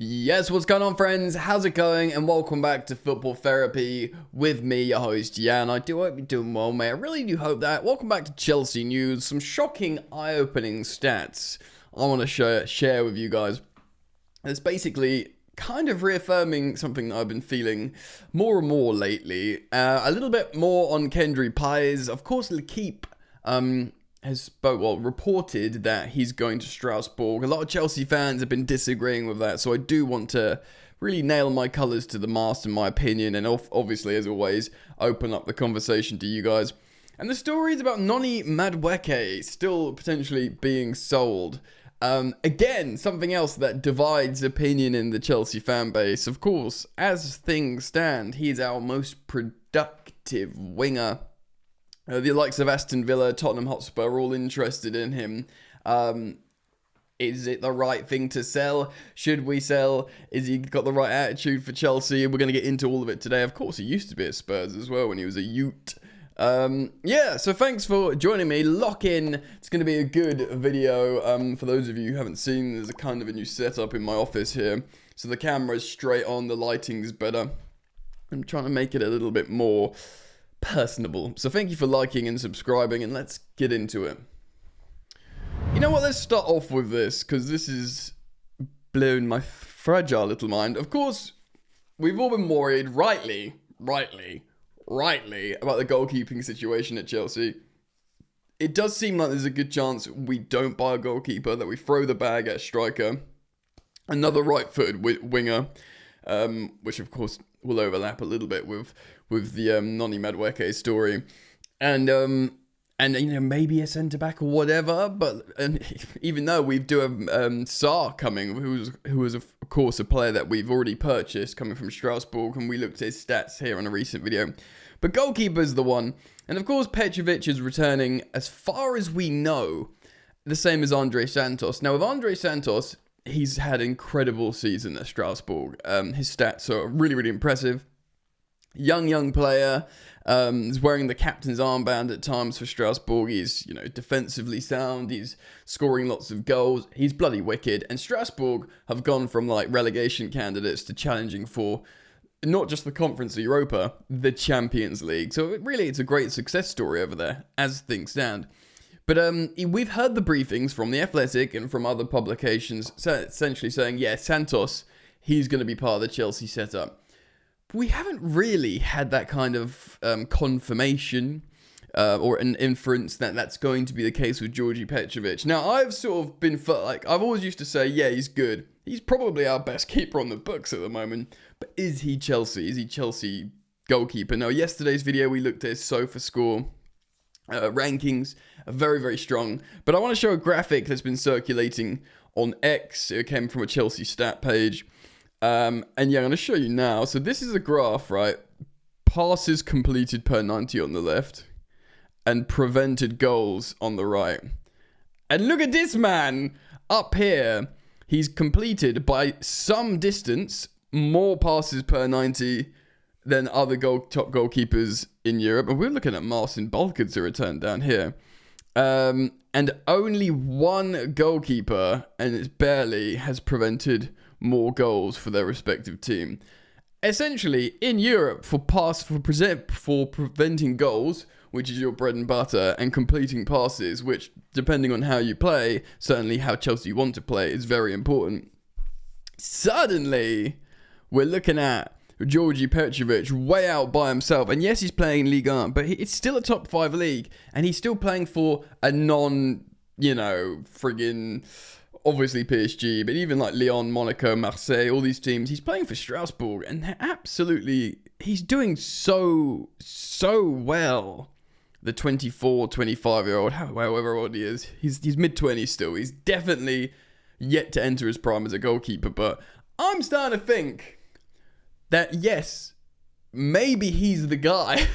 Yes, what's going on, friends? How's it going? And welcome back to Football Therapy with me, your host, Jan. I do hope you're doing well, mate. I really do hope that. Welcome back to Chelsea news. Some shocking, eye-opening stats I want to share with you guys. It's basically kind of reaffirming something that I've been feeling more and more lately. A little bit more on Paez. Of course, L'Equipe has reported that he's going to Strasbourg. A lot of Chelsea fans have been disagreeing with that, so I do want to really nail my colours to the mast in my opinion, and obviously, as always, open up the conversation to you guys. And the story is about Madueke still potentially being sold. Again, something else that divides opinion in the Chelsea fan base. Of course, as things stand, he is our most productive winger. The likes of Aston Villa, Tottenham Hotspur are all interested in him. Is it the right thing to sell? Should we sell? Is he got the right attitude for Chelsea? We're going to get into all of it today. Of course, he used to be at Spurs as well when he was a Ute. So thanks for joining me. Lock in. It's going to be a good video. For those of you who haven't seen, there's a kind of a new setup in my office here. So the camera's straight on, the lighting's better. I'm trying to make it a little bit more personable. So thank you for liking and subscribing, and let's get into it. You know what, let's start off with this, because this is blowing my fragile little mind. Of course, we've all been worried, rightly, about the goalkeeping situation at Chelsea. It does seem like there's a good chance we don't buy a goalkeeper, that we throw the bag at a striker. Another right-footed winger, which of course will overlap a little bit with the Noni Madueke story, and you know, maybe a centre back or whatever. But even though we do have Sarr coming, who was of course a player that we've already purchased coming from Strasbourg, and we looked at his stats here on a recent video. But goalkeeper's the one, and of course Petrovic is returning, as far as we know, the same as Andre Santos. Now with Andre Santos, he's had an incredible season at Strasbourg. His stats are really impressive. Young player. He's wearing the captain's armband at times for Strasbourg. He's, you know, defensively sound. He's scoring lots of goals. He's bloody wicked. And Strasbourg have gone from like relegation candidates to challenging for not just the Conference of Europa, the Champions League. So it's a great success story over there as things stand. But we've heard the briefings from The Athletic and from other publications essentially saying, yeah, Santos, he's going to be part of the Chelsea setup. We haven't really had that kind of confirmation or an inference that that's going to be the case with Georgi Petrovic. Now, I've sort of been I've always used to say, yeah, he's good. He's probably our best keeper on the books at the moment. But is he Chelsea? Is he Chelsea goalkeeper? Now, yesterday's video, we looked at his SofaScore rankings, are very strong. But I want to show a graphic that's been circulating on X. It came from a Chelsea stat page. And yeah, I'm going to show you now. So this is a graph, right? Passes completed per 90 on the left and prevented goals on the right. And look at this man up here. He's completed by some distance more passes per 90 than other top goalkeepers in Europe. And we're looking at Marcin Balkad's return down here. And only one goalkeeper, and it's barely, has prevented more goals for their respective team. Essentially, in Europe, for preventing goals, which is your bread and butter, and completing passes, which, depending on how you play, certainly how Chelsea want to play, is very important. Suddenly, we're looking at Georgi Petrovic way out by himself. And yes, he's playing Ligue 1, but it's still a top 5 league, and he's still playing for a friggin', obviously PSG, but even like Lyon, Monaco, Marseille, all these teams, he's playing for Strasbourg, and he's doing so well. The 24, 25-year-old, however old he is, he's mid-20s still. He's definitely yet to enter his prime as a goalkeeper, but I'm starting to think that, yes, maybe he's the guy.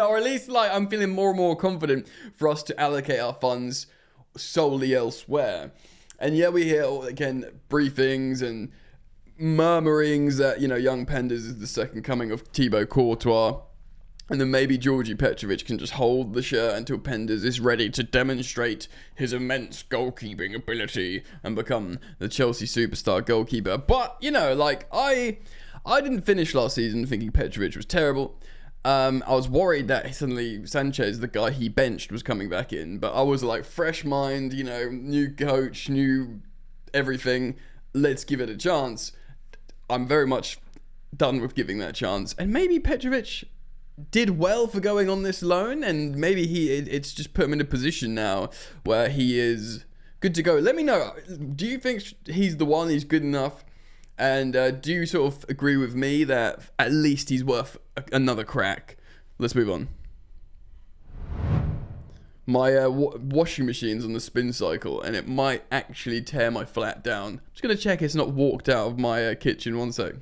Or at least, I'm feeling more and more confident for us to allocate our funds solely elsewhere. And yeah, we hear, again, briefings and murmurings that, young Penders is the second coming of Thibaut Courtois. And then maybe Georgi Petrovic can just hold the shirt until Penders is ready to demonstrate his immense goalkeeping ability and become the Chelsea superstar goalkeeper. But, you know, like, I didn't finish last season thinking Petrovic was terrible. I was worried that suddenly Sanchez, the guy he benched, was coming back in. But I was like, fresh mind, you know, new coach, new everything. Let's give it a chance. I'm very much done with giving that chance. And maybe Petrovic did well for going on this loan, and maybe it's just put him in a position now where he is good to go. Let me know, do you think he's the one, he's good enough? And do you sort of agree with me that at least he's worth another crack? Let's move on. My washing machine's on the spin cycle, and it might actually tear my flat down. I'm just going to check it's not walked out of my kitchen. One sec.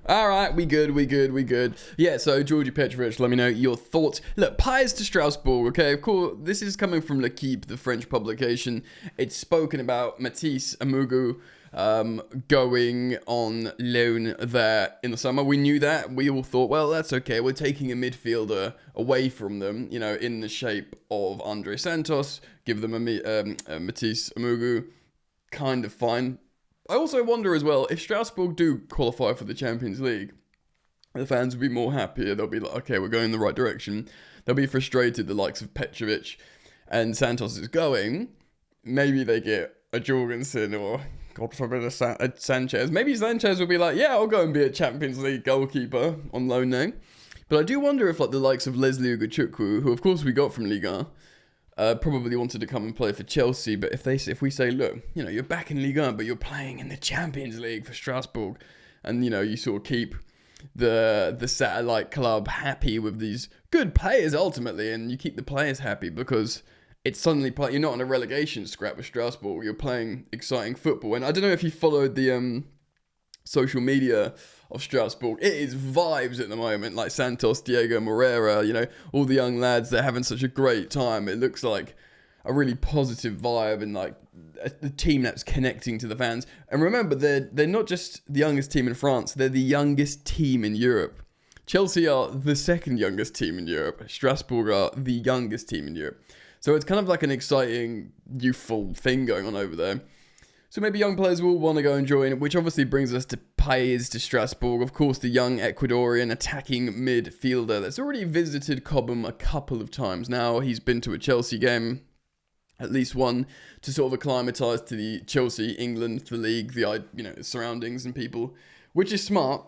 All right, we good. Yeah, so Georgi Petrovic, let me know your thoughts. Look, Paez to Strasbourg, okay? Of course, this is coming from L'Equipe, the French publication. It's spoken about Matisse Amugu going on loan there in the summer. We knew that. We all thought, well, that's okay. We're taking a midfielder away from them, you know, in the shape of Andre Santos. Give them a Matisse Amugu. Kind of fine. I also wonder as well, if Strasbourg do qualify for the Champions League, the fans will be more happier. They'll be like, okay, we're going in the right direction. They'll be frustrated, the likes of Petrovic and Santos is going. Maybe they get a Jorgensen or, God forbid, a Sanchez. Maybe Sanchez will be like, yeah, I'll go and be a Champions League goalkeeper on loan now. But I do wonder if like the likes of Leslie Ugochukwu, who of course we got from Liga 1, probably wanted to come and play for Chelsea, but if we say, look, you know, you're back in Ligue 1, but you're playing in the Champions League for Strasbourg, and you know, you sort of keep the satellite club happy with these good players ultimately, and you keep the players happy because it's suddenly you're not on a relegation scrap with Strasbourg, you're playing exciting football. And I don't know if you followed the social media of Strasbourg. It is vibes at the moment, like Santos, Diego Moreira, you know, all the young lads, they're having such a great time. It looks like a really positive vibe and like the team that's connecting to the fans. And remember, they're not just the youngest team in France, they're the youngest team in Europe. Chelsea are the second youngest team in Europe. Strasbourg are the youngest team in Europe. So it's kind of like an exciting, youthful thing going on over there. So maybe young players will want to go and join, which obviously brings us to Paez to Strasbourg. Of course, the young Ecuadorian attacking midfielder that's already visited Cobham a couple of times now. He's been to a Chelsea game, at least one, to sort of acclimatise to the Chelsea, England, the league, the, you know, surroundings and people, which is smart.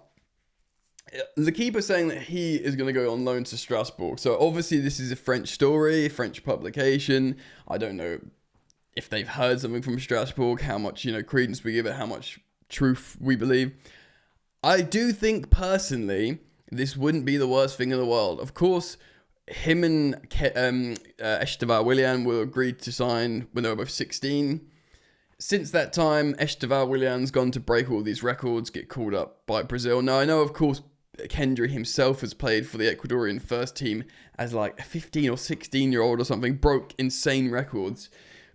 L'Equipe is saying that he is going to go on loan to Strasbourg. So obviously this is a French story, French publication. I don't know if they've heard something from Strasbourg, how much, you know, credence we give it, how much truth we believe. I do think, personally, this wouldn't be the worst thing in the world. Of course, him and Estevar Willian were agreed to sign when they were both 16. Since that time, Estevar Willian's gone to break all these records, get called up by Brazil. Now, I know, of course, Kendry himself has played for the Ecuadorian first team as like a 15 or 16-year-old or something, broke insane records.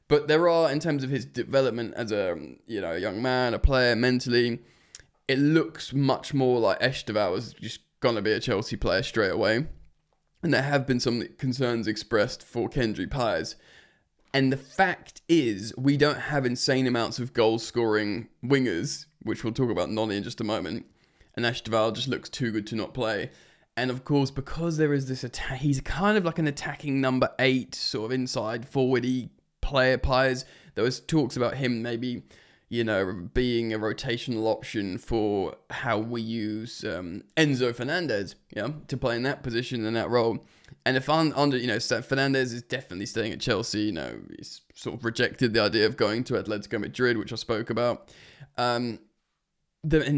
But there are, in terms of his development as a, you know, young man, a player mentally, it looks much more like Estevar was just going to be a Chelsea player straight away. And there have been some concerns expressed for Kendry Paez. And the fact is, we don't have insane amounts of goal-scoring wingers, which we'll talk about Noni in just a moment. And Estevar just looks too good to not play. And of course, because there is this attack, he's kind of like an attacking number 8, sort of inside forward-y player. Paez, there was talks about him maybe, you know, being a rotational option for how we use Enzo Fernandez, you know, to play in that position and that role. And if under, you know, Fernandez is definitely staying at Chelsea, you know, he's sort of rejected the idea of going to Atletico Madrid, which I spoke about. And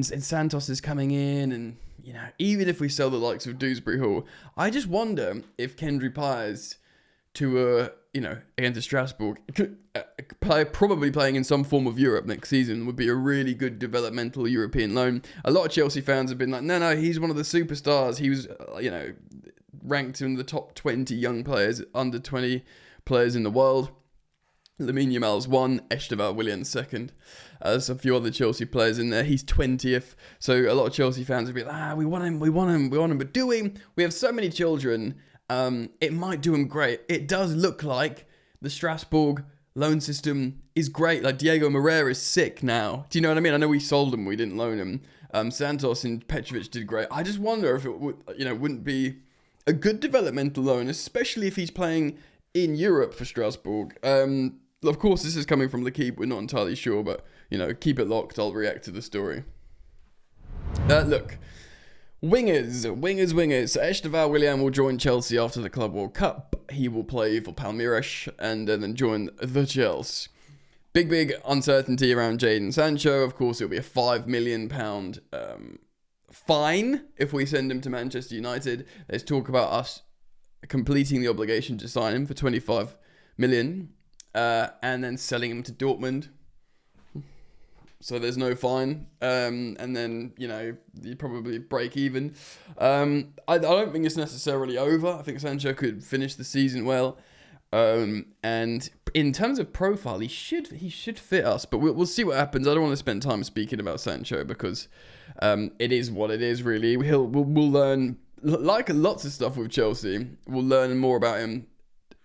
Santos is coming in, and, you know, even if we sell the likes of Dewsbury Hall, I just wonder if Kendry Paez to you know, against Strasbourg, probably playing in some form of Europe next season would be a really good developmental European loan. A lot of Chelsea fans have been like, no, he's one of the superstars. He was, you know, ranked in the top 20 young players, under 20 players in the world. Lamine Yamal's 1, Esteban Williams 2nd. There's a few other Chelsea players in there. He's 20th. So a lot of Chelsea fans will be like, we want him. But do we? We have so many children. It might do him great. It does look like the Strasbourg loan system is great. Like Diego Moreira is sick now. Do you know what I mean? I know we sold him. We didn't loan him. Santos and Petrovic did great. I just wonder if it wouldn't be a good developmental loan, especially if he's playing in Europe for Strasbourg. Of course, this is coming from L'Équipe. We're not entirely sure, but, keep it locked. I'll react to the story. Look, wingers. So Esteban William will join Chelsea after the Club World Cup. He will play for Palmeiras and then join the Chelsea. Big uncertainty around Jadon Sancho. Of course, it'll be a £5 million fine if we send him to Manchester United. There's talk about us completing the obligation to sign him for 25 million and then selling him to Dortmund. So there's no fine. And then, you probably break even. I don't think it's necessarily over. I think Sancho could finish the season well. And in terms of profile, he should fit us, but we'll see what happens. I don't want to spend time speaking about Sancho because it is what it is, really. We'll learn, like lots of stuff with Chelsea, we'll learn more about him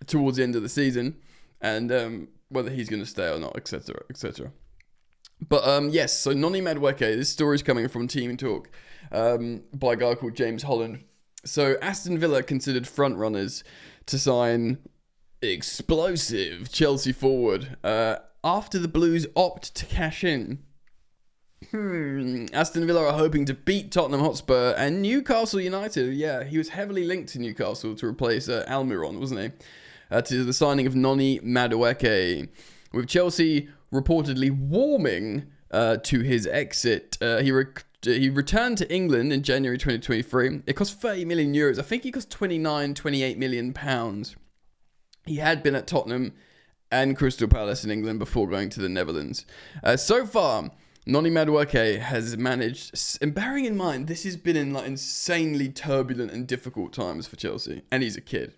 towards the end of the season and whether he's going to stay or not, etc., etc. But yes, so Noni Madueke, this story is coming from Team Talk by a guy called James Holland. So Aston Villa considered front runners to sign explosive Chelsea forward after the Blues opt to cash in. Aston Villa are hoping to beat Tottenham Hotspur and Newcastle United. Yeah, he was heavily linked to Newcastle to replace Almiron, wasn't he? To the signing of Noni Madueke. With Chelsea reportedly warming to his exit, he returned to England in January 2023. It cost 30 million euros. I think he cost 28 million pounds. He had been at Tottenham and Crystal Palace in England before going to the Netherlands. So far, Noni Madueke has managed, and bearing in mind, this has been in insanely turbulent and difficult times for Chelsea, and he's a kid,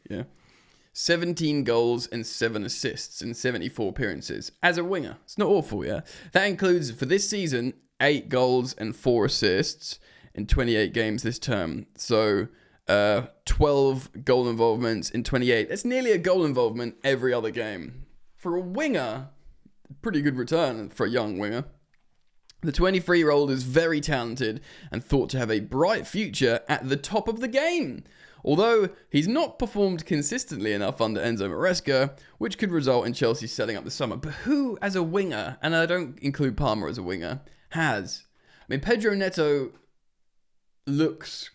17 goals and 7 assists in 74 appearances as a winger. It's not awful, yeah? That includes, for this season, 8 goals and 4 assists in 28 games this term. So 12 goal involvements in 28. That's nearly a goal involvement every other game. For a winger, pretty good return for a young winger. The 23-year-old is very talented and thought to have a bright future at the top of the game. Although he's not performed consistently enough under Enzo Maresca, which could result in Chelsea selling up this summer. But who, as a winger, and I don't include Palmer as a winger, has? I mean, Pedro Neto looks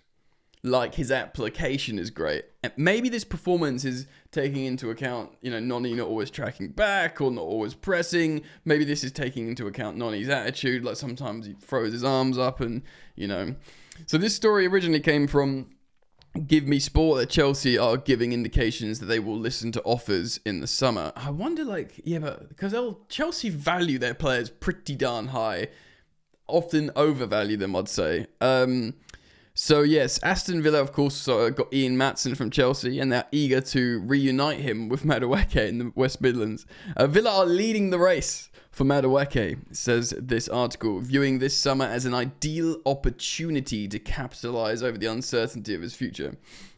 like his application is great. And maybe this performance is taking into account, Noni not always tracking back or not always pressing. Maybe this is taking into account Noni's attitude. Like sometimes he throws his arms up and, So this story originally came from Give Me Sport, that Chelsea are giving indications that they will listen to offers in the summer. I wonder, but because Chelsea value their players pretty darn high, often overvalue them, I'd say. So yes, Aston Villa, of course, got Ian Maatsen from Chelsea, and they're eager to reunite him with Madueke in the West Midlands. Villa are leading the race for Madueke, says this article, viewing this summer as an ideal opportunity to capitalise over the uncertainty of his future.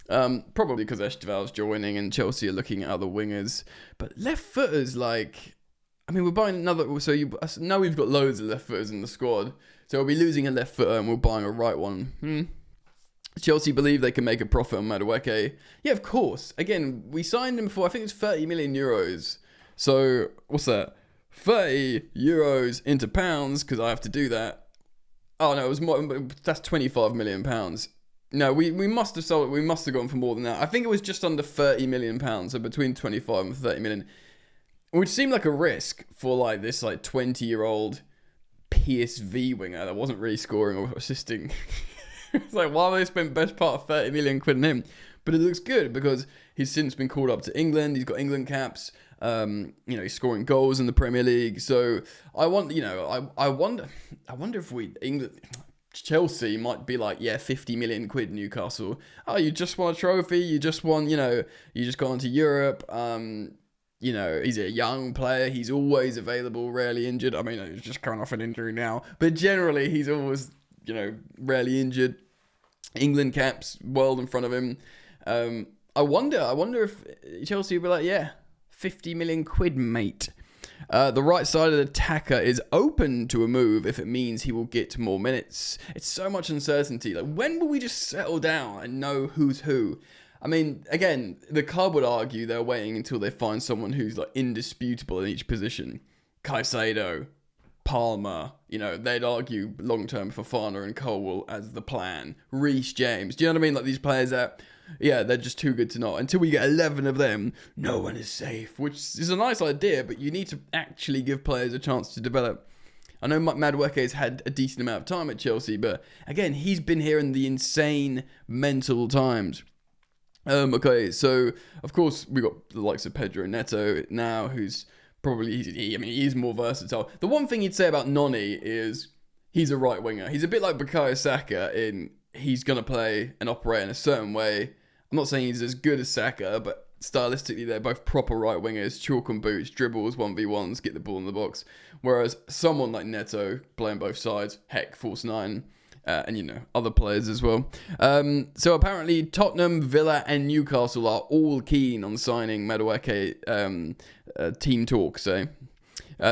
Probably because Esteval's joining and Chelsea are looking at other wingers. But left footers, we're buying another. So now we've got loads of left footers in the squad. So we'll be losing a left footer and we're buying a right one. Chelsea believe they can make a profit on Madueke. Yeah, of course. Again, we signed him for, I think it's 30 million euros. So, what's that? 30 euros into pounds, because I have to do that. Oh, no, it was more, that's 25 million pounds. No, we must have sold it. We must have gone for more than that. I think it was just under 30 million pounds, so between 25 and 30 million. Which seemed like a risk for this 20-year-old PSV winger that wasn't really scoring or assisting. It's why would they spend best part of 30 million quid on him? But it looks good because he's since been called up to England. He's got England caps. He's scoring goals in the Premier League. So I wonder if Chelsea might be 50 million quid Newcastle. Oh, you just won a trophy. You just won, you just got into Europe. you know, he's a young player. He's always available, rarely injured. I mean, he's just coming off an injury now, but generally he's always, you know, rarely injured. England caps, world in front of him. I wonder if Chelsea will be like, yeah, 50 million quid, mate. The right side of the attacker is open to a move if it means he will get more minutes. It's so much uncertainty. Like, when will we just settle down and know who's who? I mean, again, the club would argue they're waiting until they find someone who's like indisputable in each position. Caicedo, Palmer, you know, they'd argue long-term Fofana and Colwell as the plan. Reece James, do you know what I mean? Like these players that, yeah, they're just too good to not. Until we get 11 of them, no one is safe, which is a nice idea, but you need to actually give players a chance to develop. I know Madueke's had a decent amount of time at Chelsea, but again, he's been here in the insane mental times. Okay, so of course we got the likes of Pedro Neto now, who's probably, he's more versatile. The one thing you'd say about Noni is he's a right winger. He's a bit like Bukayo Saka in he's going to play and operate in a certain way. I'm not saying he's as good as Saka, but stylistically they're both proper right wingers, chalk and boots, dribbles, 1v1s, get the ball in the box. Whereas someone like Neto playing both sides, heck, false nine, and you know, other players as well. So apparently Tottenham, Villa and Newcastle are all keen on signing Madueke, team talk, so.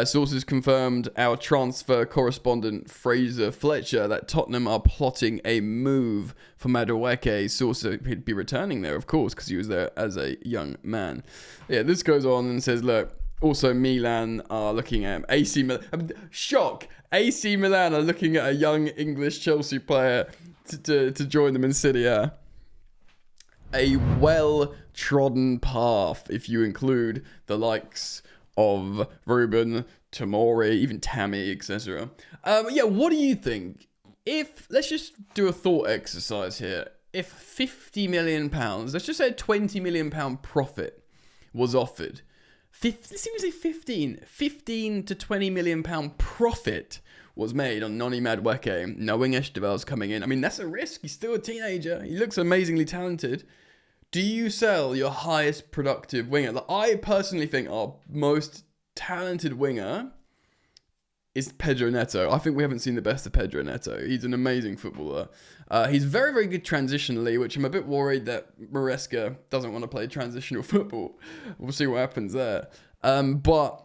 Sources confirmed our transfer correspondent Fraser Fletcher that Tottenham are plotting a move for Madueke. Source he'd be returning there, of course, because he was there as a young man. Yeah, this goes on and says, look, also Milan are looking at AC Milan. Shock! AC Milan are looking at a young English Chelsea player to join them in Serie A. A well-trodden path, if you include the likes of Ruben, Tomori, even Tammy, etc. Yeah, what do you think? Let's just do a thought exercise here. If £50 million, let's just say a £20 million profit was offered. Let's say 15 to £20 million profit was made on Noni Madueke, knowing Esteval's coming in. I mean, that's a risk. He's still a teenager. He looks amazingly talented. Do you sell your highest productive winger? Like, I personally think our most talented winger is Pedro Neto. I think we haven't seen the best of Pedro Neto. He's an amazing footballer. He's very, very good transitionally, which I'm a bit worried that Maresca doesn't want to play transitional football. We'll see what happens there. But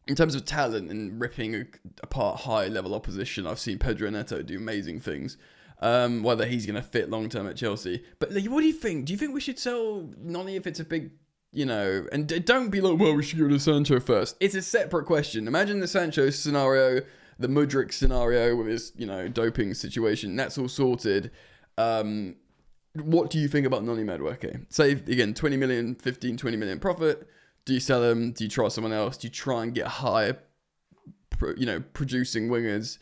in terms of talent and ripping apart high-level opposition, I've seen Pedro Neto do amazing things. Whether he's going to fit long-term at Chelsea. But like, what do you think? Do you think we should sell Noni if it's a big, you know, and don't be like, well, we should go to Sancho first. It's a separate question. Imagine the Sancho scenario, the Mudryk scenario with his, you know, doping situation. That's all sorted. What do you think about Noni Madueke? Say, again, 20 million, 15, 20 million profit. Do you sell him? Do you try someone else? Do you try and get higher, producing wingers?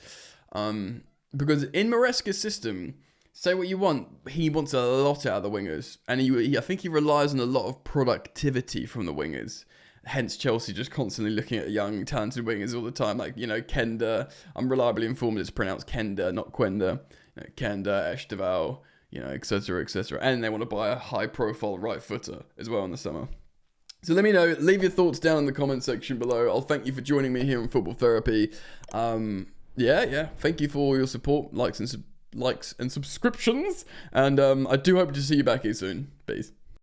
Because in Maresca's system, say what you want, he wants a lot out of the wingers. And I think he relies on a lot of productivity from the wingers. Hence Chelsea just constantly looking at young, talented wingers all the time. Like, you know, Kenda. I'm reliably informed it's pronounced Kenda, not Quenda. You know, Kenda, Esteval, you know, etc., etc. And they want to buy a high-profile right footer as well in the summer. So let me know. Leave your thoughts down in the comment section below. I'll thank you for joining me here on Football Therapy. Yeah. Thank you for all your support, likes and subscriptions. And I do hope to see you back here soon. Peace.